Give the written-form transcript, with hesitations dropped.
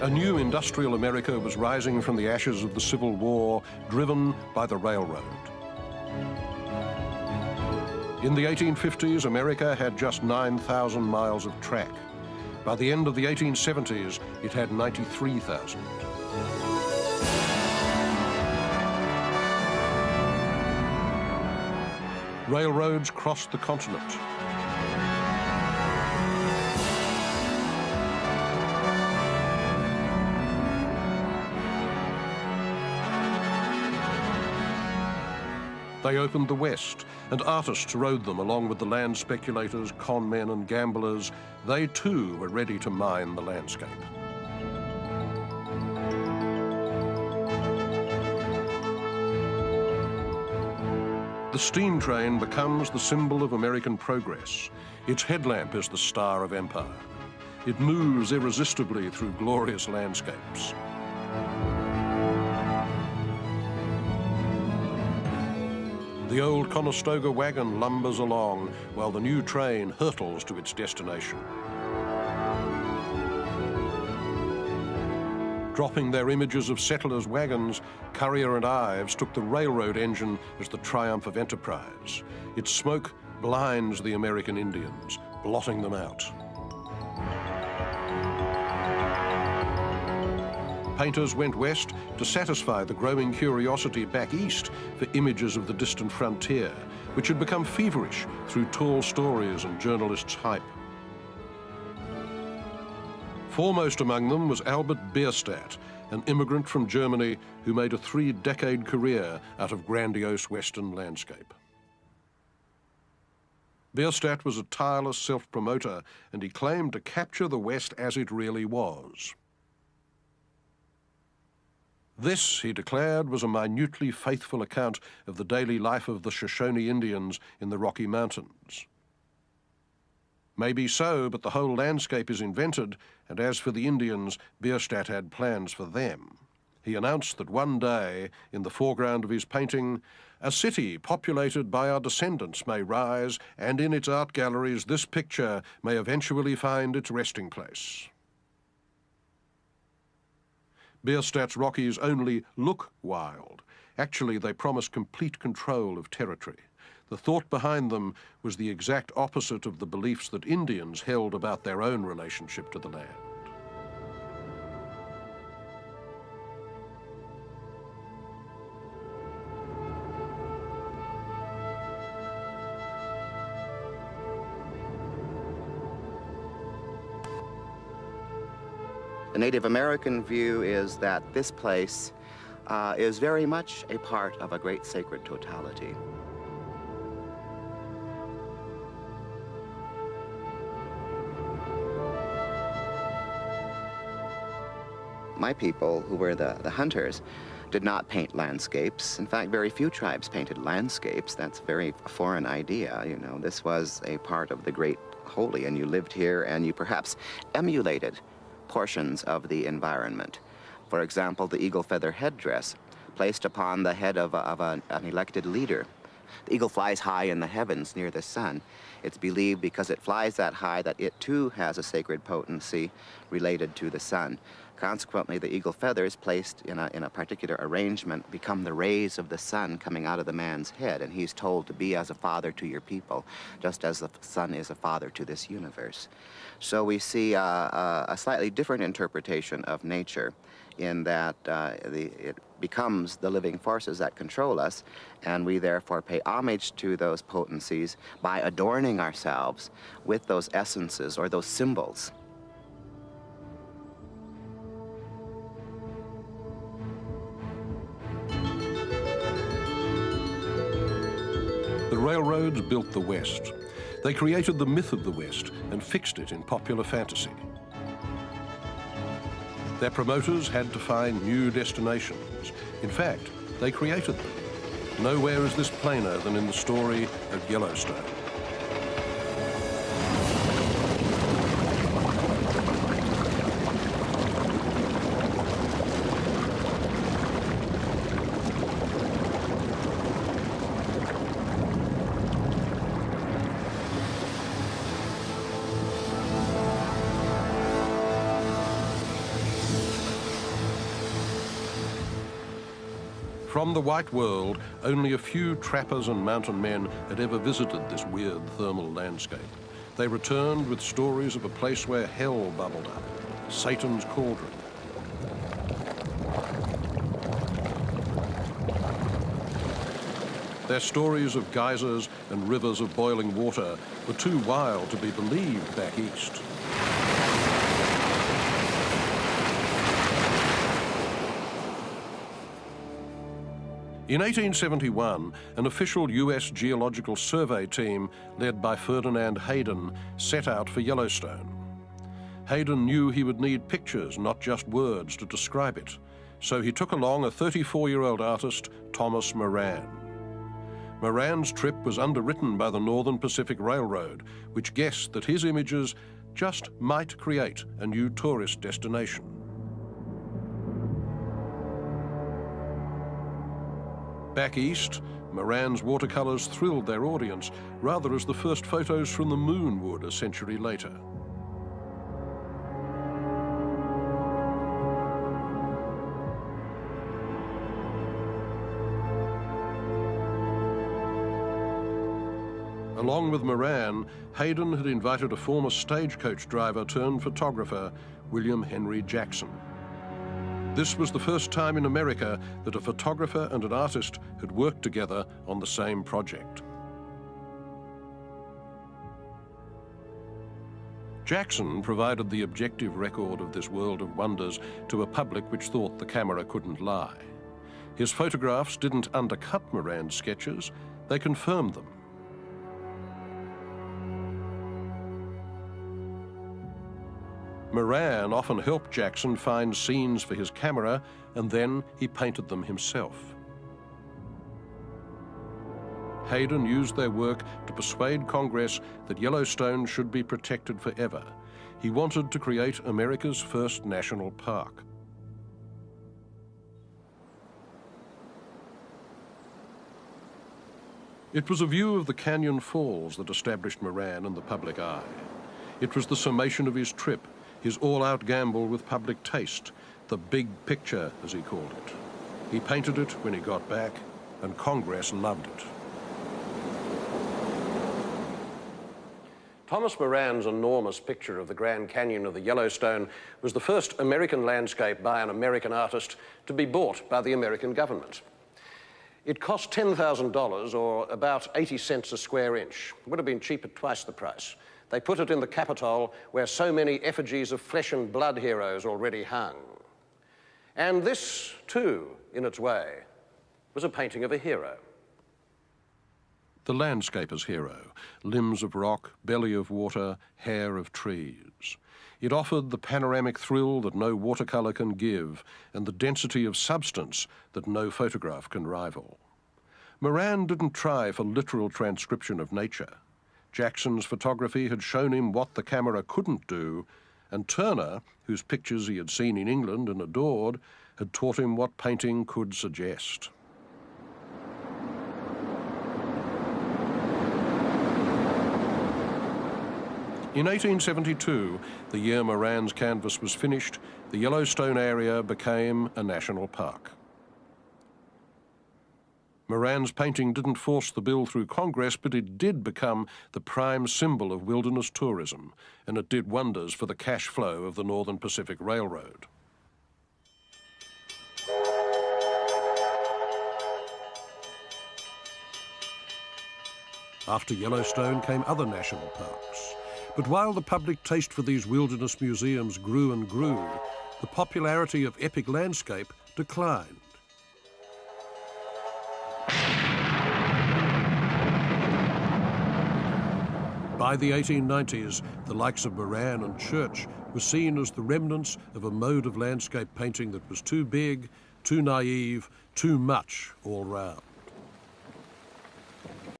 A new industrial America was rising from the ashes of the Civil War, driven by the railroad. In the 1850s, America had just 9,000 miles of track. By the end of the 1870s, it had 93,000. Railroads crossed the continent. They opened the West, and artists rode them along with the land speculators, con men and gamblers. They too were ready to mine the landscape. The steam train becomes the symbol of American progress. Its headlamp is the star of empire. It moves irresistibly through glorious landscapes. The old Conestoga wagon lumbers along while the new train hurtles to its destination. Dropping their images of settlers' wagons, Currier and Ives took the railroad engine as the triumph of enterprise. Its smoke blinds the American Indians, blotting them out. Painters went west to satisfy the growing curiosity back east for images of the distant frontier, which had become feverish through tall stories and journalists' hype. Foremost among them was Albert Bierstadt, an immigrant from Germany who made a 3-decade career out of grandiose Western landscape. Bierstadt was a tireless self-promoter, and he claimed to capture the West as it really was. This, he declared, was a minutely faithful account of the daily life of the Shoshone Indians in the Rocky Mountains. Maybe so, but the whole landscape is invented, and as for the Indians, Bierstadt had plans for them. He announced that one day, in the foreground of his painting, a city populated by our descendants may rise, and in its art galleries this picture may eventually find its resting place. Bierstadt's Rockies only look wild. Actually, they promise complete control of territory. The thought behind them was the exact opposite of the beliefs that Indians held about their own relationship to the land. The Native American view is that this place is very much a part of a great sacred totality. My people, who were the hunters, did not paint landscapes. In fact, very few tribes painted landscapes. That's a very foreign idea, you know. This was a part of the great holy, and you lived here and you perhaps emulated portions of the environment. For example, the eagle feather headdress placed upon the head of an elected leader. The eagle flies high in the heavens near the sun. It's believed because it flies that high that it too has a sacred potency related to the sun. Consequently, the eagle feathers placed in a particular arrangement become the rays of the sun coming out of the man's head, and he's told to be as a father to your people, just as the sun is a father to this universe. So we see a slightly different interpretation of nature in that it becomes the living forces that control us, and we therefore pay homage to those potencies by adorning ourselves with those essences or those symbols. The railroads built the West. They created the myth of the West and fixed it in popular fantasy. Their promoters had to find new destinations. In fact, they created them. Nowhere is this plainer than in the story of Yellowstone. From the white world, only a few trappers and mountain men had ever visited this weird thermal landscape. They returned with stories of a place where hell bubbled up, Satan's cauldron. Their stories of geysers and rivers of boiling water were too wild to be believed back east. In 1871, an official US Geological Survey team led by Ferdinand Hayden set out for Yellowstone. Hayden knew he would need pictures, not just words, to describe it, so he took along a 34-year-old artist, Thomas Moran. Moran's trip was underwritten by the Northern Pacific Railroad, which guessed that his images just might create a new tourist destination. Back east, Moran's watercolours thrilled their audience, rather as the first photos from the moon would a century later. Along with Moran, Hayden had invited a former stagecoach driver turned photographer, William Henry Jackson. This was the first time in America that a photographer and an artist had worked together on the same project. Jackson provided the objective record of this world of wonders to a public which thought the camera couldn't lie. His photographs didn't undercut Moran's sketches, they confirmed them. Moran often helped Jackson find scenes for his camera, and then he painted them himself. Hayden used their work to persuade Congress that Yellowstone should be protected forever. He wanted to create America's first national park. It was a view of the Canyon Falls that established Moran in the public eye. It was the summation of his trip, his all-out gamble with public taste, the big picture, as he called it. He painted it when he got back, and Congress loved it. Thomas Moran's enormous picture of the Grand Canyon of the Yellowstone was the first American landscape by an American artist to be bought by the American government. It cost $10,000, or about 80 cents a square inch. It would have been cheap at twice the price. They put it in the Capitol, where so many effigies of flesh and blood heroes already hung. And this, too, in its way, was a painting of a hero. The landscaper's hero, limbs of rock, belly of water, hair of trees. It offered the panoramic thrill that no watercolour can give, and the density of substance that no photograph can rival. Moran didn't try for literal transcription of nature. Jackson's photography had shown him what the camera couldn't do, and Turner, whose pictures he had seen in England and adored, had taught him what painting could suggest. In 1872, the year Moran's canvas was finished, the Yellowstone area became a national park. Moran's painting didn't force the bill through Congress, but it did become the prime symbol of wilderness tourism, and it did wonders for the cash flow of the Northern Pacific Railroad. After Yellowstone came other national parks. But while the public taste for these wilderness museums grew and grew, the popularity of epic landscape declined. By the 1890s, the likes of Moran and Church were seen as the remnants of a mode of landscape painting that was too big, too naive, too much all round.